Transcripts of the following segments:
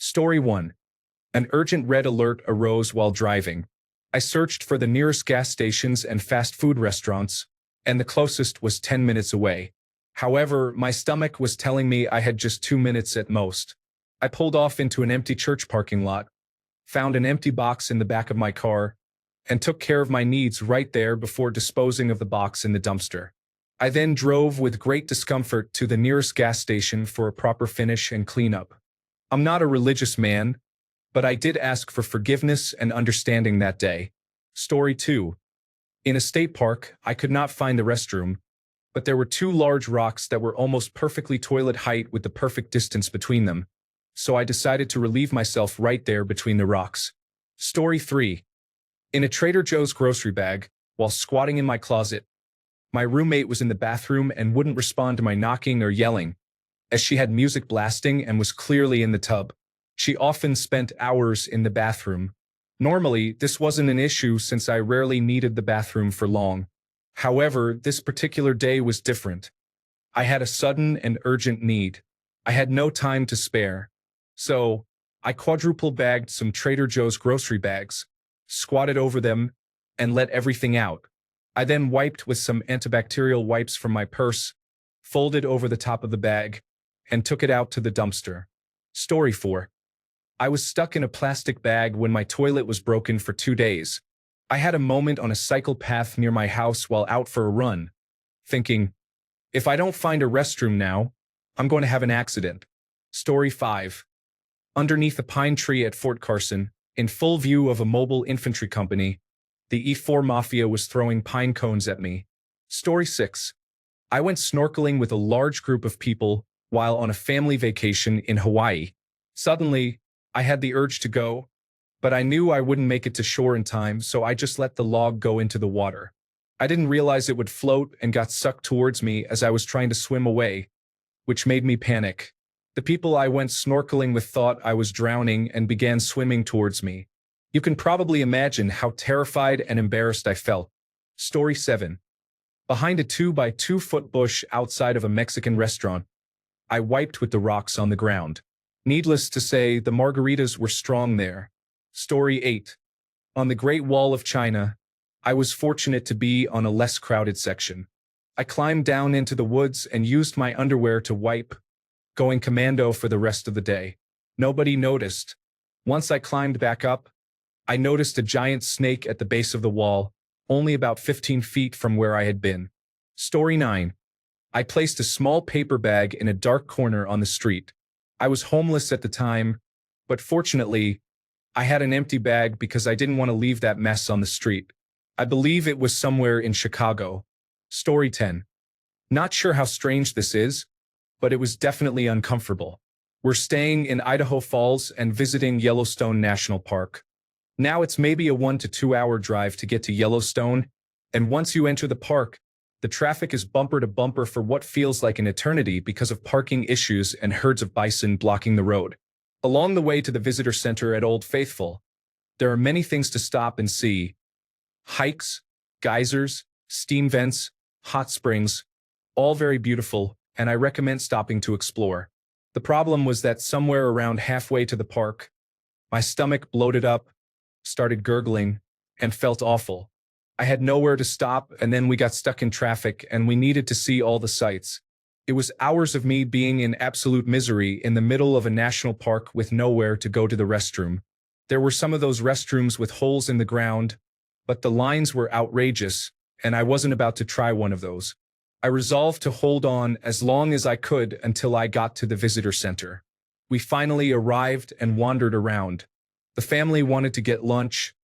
Story 1. An urgent red alert arose while driving. I searched for the nearest gas stations and fast food restaurants, and the closest was 10 minutes away. However, my stomach was telling me I had just 2 minutes at most. I pulled off into an empty church parking lot, found an empty box in the back of my car, and took care of my needs right there before disposing of the box in the dumpster. I then drove with great discomfort to the nearest gas station for a proper finish and cleanup. I'm not a religious man, but I did ask for forgiveness and understanding that day. Story 2. In a state park, I could not find the restroom, but there were two large rocks that were almost perfectly toilet height with the perfect distance between them, so I decided to relieve myself right there between the rocks. Story 3. In a Trader Joe's grocery bag, while squatting in my closet, my roommate was in the bathroom and wouldn't respond to my knocking or yelling, as she had music blasting and was clearly in the tub. She often spent hours in the bathroom. Normally, this wasn't an issue since I rarely needed the bathroom for long. However, this particular day was different. I had a sudden and urgent need. I had no time to spare. So, I quadruple bagged some Trader Joe's grocery bags, squatted over them, and let everything out. I then wiped with some antibacterial wipes from my purse, folded over the top of the bag, and took it out to the dumpster. Story 4. I was stuck in a plastic bag when my toilet was broken for 2 days. I had a moment on a cycle path near my house while out for a run, thinking, if I don't find a restroom now, I'm going to have an accident. Story 5. Underneath a pine tree at Fort Carson, in full view of a mobile infantry company, the E4 Mafia was throwing pine cones at me. Story 6. I went snorkeling with a large group of people while on a family vacation in Hawaii. Suddenly, I had the urge to go, but I knew I wouldn't make it to shore in time, so I just let the log go into the water. I didn't realize it would float and got sucked towards me as I was trying to swim away, which made me panic. The people I went snorkeling with thought I was drowning and began swimming towards me. You can probably imagine how terrified and embarrassed I felt. Story 7. Behind a 2-by-2-foot bush outside of a Mexican restaurant, I wiped with the rocks on the ground. Needless to say, the margaritas were strong there. Story 8. On the Great Wall of China, I was fortunate to be on a less crowded section. I climbed down into the woods and used my underwear to wipe, going commando for the rest of the day. Nobody noticed. Once I climbed back up, I noticed a giant snake at the base of the wall, only about 15 feet from where I had been. Story 9. I placed a small paper bag in a dark corner on the street. I was homeless at the time, but fortunately, I had an empty bag because I didn't want to leave that mess on the street. I believe it was somewhere in Chicago. Story 10. Not sure how strange this is, but it was definitely uncomfortable. We're staying in Idaho Falls and visiting Yellowstone National Park. Now it's maybe a 1 to 2 hour drive to get to Yellowstone, and once you enter the park, the traffic is bumper to bumper for what feels like an eternity because of parking issues and herds of bison blocking the road. Along the way to the visitor center at Old Faithful, there are many things to stop and see. Hikes, geysers, steam vents, hot springs, all very beautiful, and I recommend stopping to explore. The problem was that somewhere around halfway to the park, my stomach bloated up, started gurgling, and felt awful. I had nowhere to stop, and then we got stuck in traffic, and we needed to see all the sights. It was hours of me being in absolute misery in the middle of a national park with nowhere to go to the restroom. There were some of those restrooms with holes in the ground, but the lines were outrageous, and I wasn't about to try one of those. I resolved to hold on as long as I could until I got to the visitor center. We finally arrived and wandered around. The family wanted to get lunch,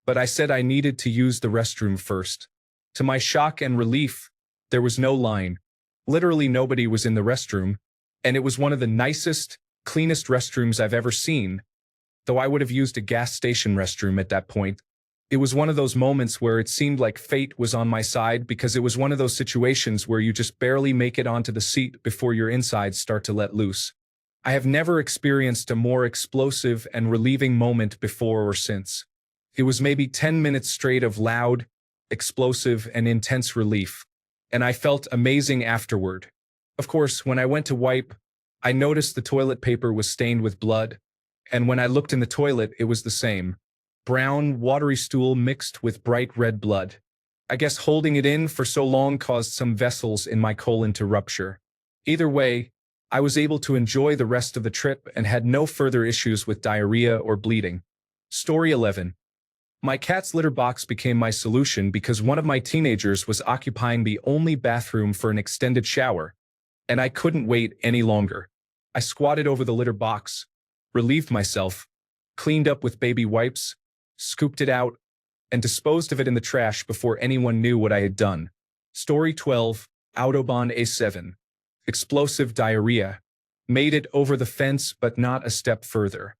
but I said I needed to use the restroom first. To my shock and relief, there was no line. Literally nobody was in the restroom, and it was one of the nicest, cleanest restrooms I've ever seen, though I would have used a gas station restroom at that point. It was one of those moments where it seemed like fate was on my side because it was one of those situations where you just barely make it onto the seat before your insides start to let loose. I have never experienced a more explosive and relieving moment before or since. It was maybe 10 minutes straight of loud, explosive, and intense relief, and I felt amazing afterward. Of course, when I went to wipe, I noticed the toilet paper was stained with blood, and when I looked in the toilet, it was the same. Brown, watery stool mixed with bright red blood. I guess holding it in for so long caused some vessels in my colon to rupture. Either way, I was able to enjoy the rest of the trip and had no further issues with diarrhea or bleeding. Story 11. My cat's litter box became my solution because one of my teenagers was occupying the only bathroom for an extended shower, and I couldn't wait any longer. I squatted over the litter box, relieved myself, cleaned up with baby wipes, scooped it out, and disposed of it in the trash before anyone knew what I had done. Story 12. Autobahn A7. Explosive diarrhea. Made it over the fence but not a step further.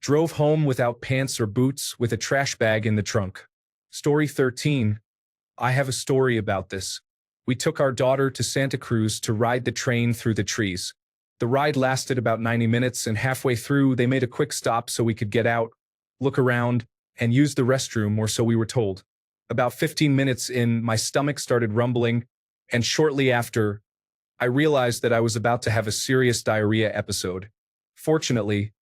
Drove home without pants or boots with a trash bag in the trunk. Story 13. I have a story about this. We took our daughter to Santa Cruz to ride the train through the trees. The ride lasted about 90 minutes, and halfway through they made a quick stop so we could get out, look around, and use the restroom, or so we were told. About 15 minutes in, my stomach started rumbling, and shortly after, I realized that I was about to have a serious diarrhea episode. Fortunately,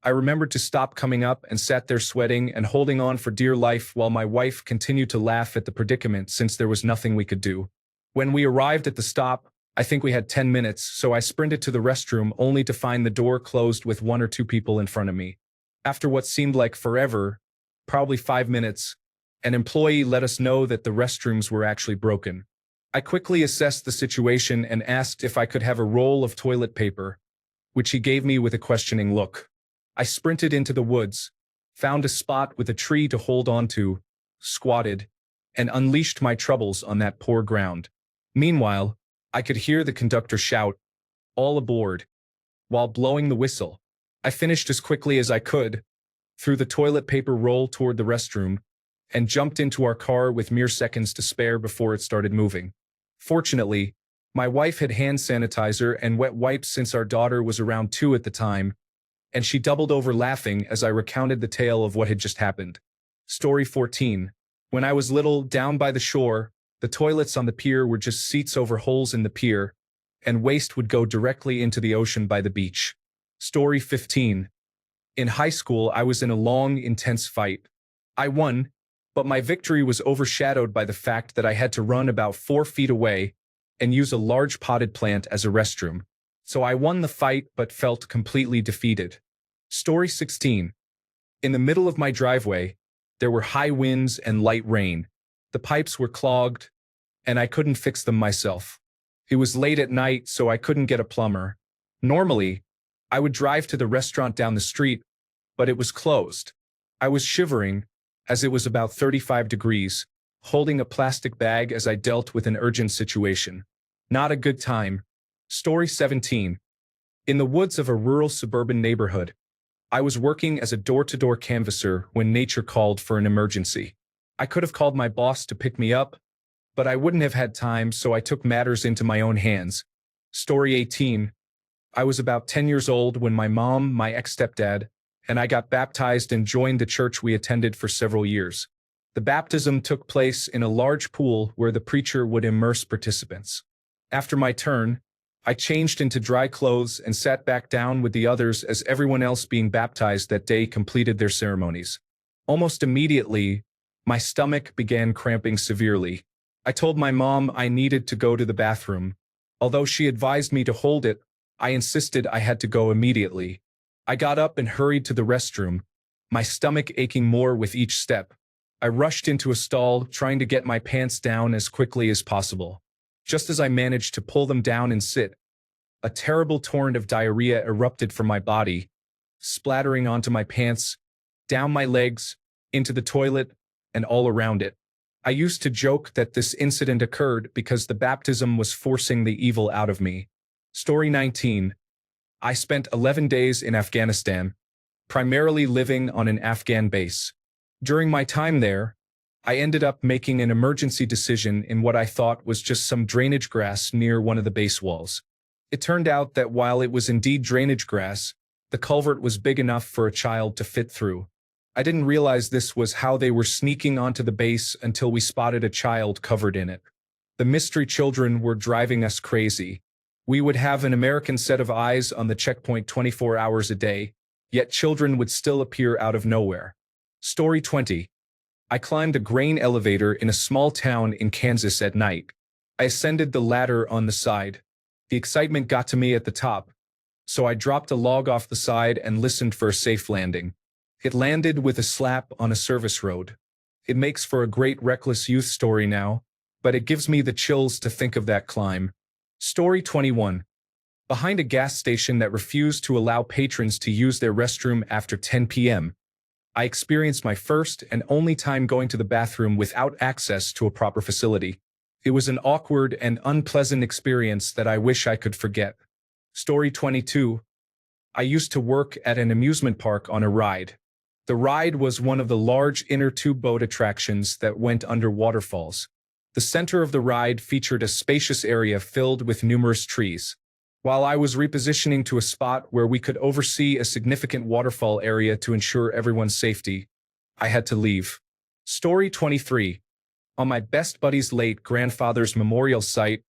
I remembered to stop coming up and sat there sweating and holding on for dear life while my wife continued to laugh at the predicament since there was nothing we could do. When we arrived at the stop, I think we had 10 minutes, so I sprinted to the restroom only to find the door closed with 1 or 2 people in front of me. After what seemed like forever, probably 5 minutes, an employee let us know that the restrooms were actually broken. I quickly assessed the situation and asked if I could have a roll of toilet paper, which he gave me with a questioning look. I sprinted into the woods, found a spot with a tree to hold onto, squatted, and unleashed my troubles on that poor ground. Meanwhile, I could hear the conductor shout, "All aboard," while blowing the whistle. I finished as quickly as I could, threw the toilet paper roll toward the restroom, and jumped into our car with mere seconds to spare before it started moving. Fortunately, my wife had hand sanitizer and wet wipes since our daughter was around 2 at the time, and she doubled over laughing as I recounted the tale of what had just happened. Story 14. When I was little, down by the shore, the toilets on the pier were just seats over holes in the pier, and waste would go directly into the ocean by the beach. Story 15. In high school, I was in a long, intense fight. I won, but my victory was overshadowed by the fact that I had to run about 4 feet away and use a large potted plant as a restroom. So I won the fight but felt completely defeated. Story 16. In the middle of my driveway, there were high winds and light rain. The pipes were clogged, and I couldn't fix them myself. It was late at night, so I couldn't get a plumber. Normally, I would drive to the restaurant down the street, but it was closed. I was shivering, as it was about 35 degrees, holding a plastic bag as I dealt with an urgent situation. Not a good time. Story 17. In the woods of a rural suburban neighborhood, I was working as a door-to-door canvasser when nature called for an emergency. I could have called my boss to pick me up, but I wouldn't have had time, so I took matters into my own hands. Story 18. I was about 10 years old when my mom, my ex-stepdad, and I got baptized and joined the church we attended for several years. The baptism took place in a large pool where the preacher would immerse participants. After my turn, I changed into dry clothes and sat back down with the others as everyone else being baptized that day completed their ceremonies. Almost immediately, my stomach began cramping severely. I told my mom I needed to go to the bathroom. Although she advised me to hold it, I insisted I had to go immediately. I got up and hurried to the restroom, my stomach aching more with each step. I rushed into a stall, trying to get my pants down as quickly as possible. Just as I managed to pull them down and sit, a terrible torrent of diarrhea erupted from my body, splattering onto my pants, down my legs, into the toilet, and all around it. I used to joke that this incident occurred because the baptism was forcing the evil out of me. Story 19. I spent 11 days in Afghanistan, primarily living on an Afghan base. During my time there, I ended up making an emergency decision in what I thought was just some drainage grass near one of the base walls. It turned out that while it was indeed drainage grass, the culvert was big enough for a child to fit through. I didn't realize this was how they were sneaking onto the base until we spotted a child covered in it. The mystery children were driving us crazy. We would have an American set of eyes on the checkpoint 24 hours a day, yet children would still appear out of nowhere. Story 20. I climbed a grain elevator in a small town in Kansas at night. I ascended the ladder on the side. The excitement got to me at the top, so I dropped a log off the side and listened for a safe landing. It landed with a slap on a service road. It makes for a great reckless youth story now, but it gives me the chills to think of that climb. Story 21. Behind a gas station that refused to allow patrons to use their restroom after 10 p.m., I experienced my first and only time going to the bathroom without access to a proper facility. It was an awkward and unpleasant experience that I wish I could forget. Story 22. I used to work at an amusement park on a ride. The ride was one of the large inner tube boat attractions that went under waterfalls. The center of the ride featured a spacious area filled with numerous trees. While I was repositioning to a spot where we could oversee a significant waterfall area to ensure everyone's safety, I had to leave. Story 23. On my best buddy's late grandfather's memorial site,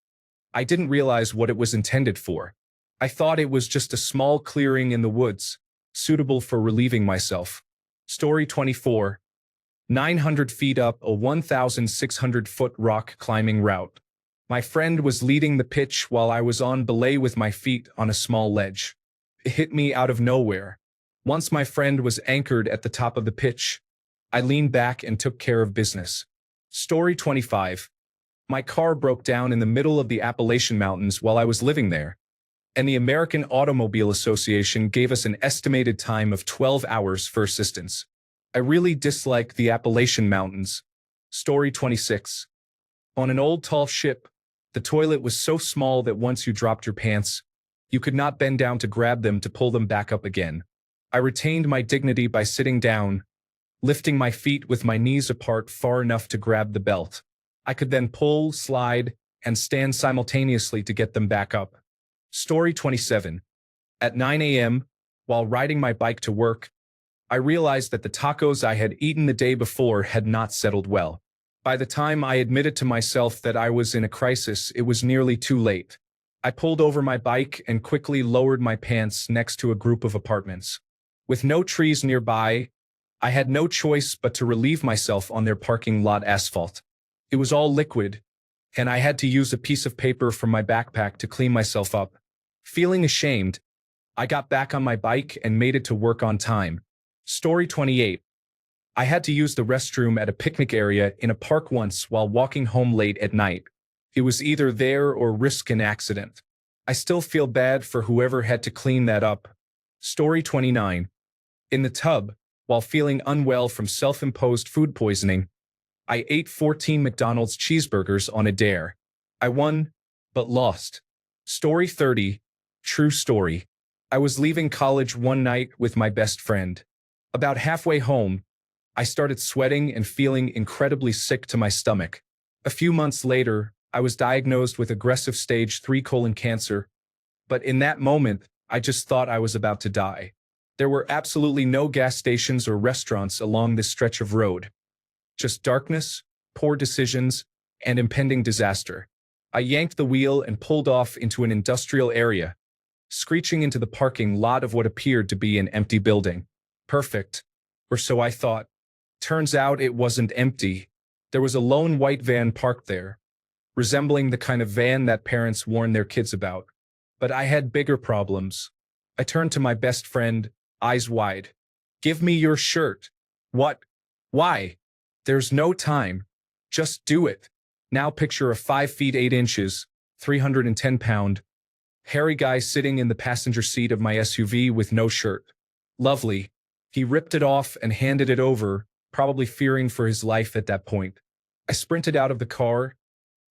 I didn't realize what it was intended for. I thought it was just a small clearing in the woods, suitable for relieving myself. Story 24. 900 feet up a 1,600-foot rock climbing route. My friend was leading the pitch while I was on belay with my feet on a small ledge. It hit me out of nowhere. Once my friend was anchored at the top of the pitch, I leaned back and took care of business. Story 25. My car broke down in the middle of the Appalachian Mountains while I was living there, and the American Automobile Association gave us an estimated time of 12 hours for assistance. I really dislike the Appalachian Mountains. Story 26. On an old tall ship, the toilet was so small that once you dropped your pants, you could not bend down to grab them to pull them back up again. I retained my dignity by sitting down, lifting my feet with my knees apart far enough to grab the belt. I could then pull, slide, and stand simultaneously to get them back up. Story 27. At 9 a.m., while riding my bike to work, I realized that the tacos I had eaten the day before had not settled well. By the time I admitted to myself that I was in a crisis, it was nearly too late. I pulled over my bike and quickly lowered my pants next to a group of apartments. With no trees nearby, I had no choice but to relieve myself on their parking lot asphalt. It was all liquid, and I had to use a piece of paper from my backpack to clean myself up. Feeling ashamed, I got back on my bike and made it to work on time. Story 28. I had to use the restroom at a picnic area in a park once while walking home late at night. It was either there or risk an accident. I still feel bad for whoever had to clean that up. Story 29. In the tub, while feeling unwell from self-imposed food poisoning, I ate 14 McDonald's cheeseburgers on a dare. I won, but lost. Story 30. True story. I was leaving college one night with my best friend. About halfway home, I started sweating and feeling incredibly sick to my stomach. A few months later, I was diagnosed with aggressive stage 3 colon cancer, but in that moment, I just thought I was about to die. There were absolutely no gas stations or restaurants along this stretch of road. Just darkness, poor decisions, and impending disaster. I yanked the wheel and pulled off into an industrial area, screeching into the parking lot of what appeared to be an empty building. Perfect. Or so I thought. Turns out it wasn't empty. There was a lone white van parked there, resembling the kind of van that parents warn their kids about. But I had bigger problems. I turned to my best friend, eyes wide. Give me your shirt. What? Why? There's no time. Just do it. Now picture a 5 feet 8 inches, 310-pound, hairy guy sitting in the passenger seat of my SUV with no shirt. Lovely. He ripped it off and handed it over, probably fearing for his life at that point. I sprinted out of the car,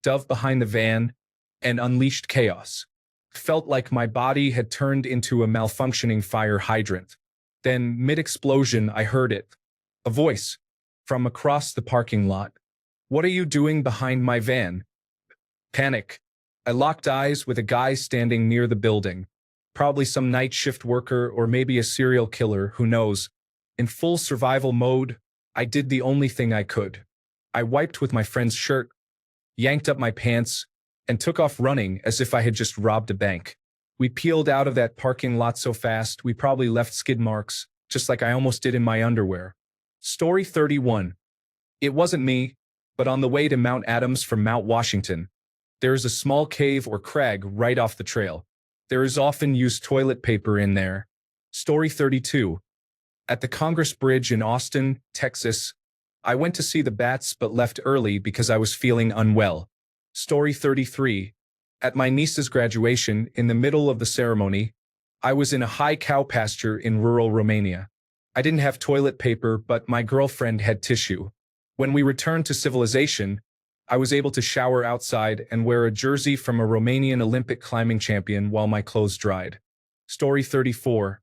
dove behind the van, and unleashed chaos. Felt like my body had turned into a malfunctioning fire hydrant. Then, mid-explosion, I heard it. A voice. From across the parking lot. What are you doing behind my van? Panic. I locked eyes with a guy standing near the building. Probably some night shift worker or maybe a serial killer, who knows. In full survival mode, I did the only thing I could. I wiped with my friend's shirt, yanked up my pants, and took off running as if I had just robbed a bank. We peeled out of that parking lot so fast we probably left skid marks, just like I almost did in my underwear. Story 31. It wasn't me, but on the way to Mount Adams from Mount Washington, there is a small cave or crag right off the trail. There is often used toilet paper in there. Story 32. At the Congress Bridge in Austin, Texas, I went to see the bats but left early because I was feeling unwell. Story 33. At my niece's graduation, in the middle of the ceremony, I was in a high cow pasture in rural Romania. I didn't have toilet paper, but my girlfriend had tissue. When we returned to civilization, I was able to shower outside and wear a jersey from a Romanian Olympic climbing champion while my clothes dried. Story 34.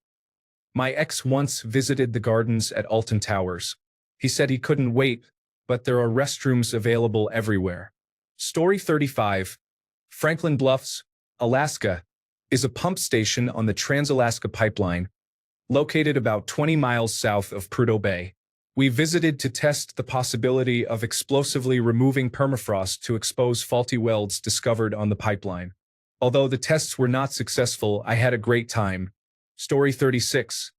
My ex once visited the gardens at Alton Towers. He said he couldn't wait, but there are restrooms available everywhere. Story 35. Franklin Bluffs, Alaska, is a pump station on the Trans-Alaska Pipeline, located about 20 miles south of Prudhoe Bay. We visited to test the possibility of explosively removing permafrost to expose faulty welds discovered on the pipeline. Although the tests were not successful, I had a great time. Story 36.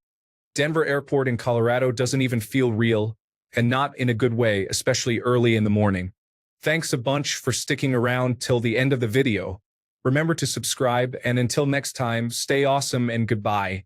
Denver Airport in Colorado doesn't even feel real, and not in a good way, especially early in the morning. Thanks a bunch for sticking around till the end of the video. Remember to subscribe, and until next time, stay awesome and goodbye.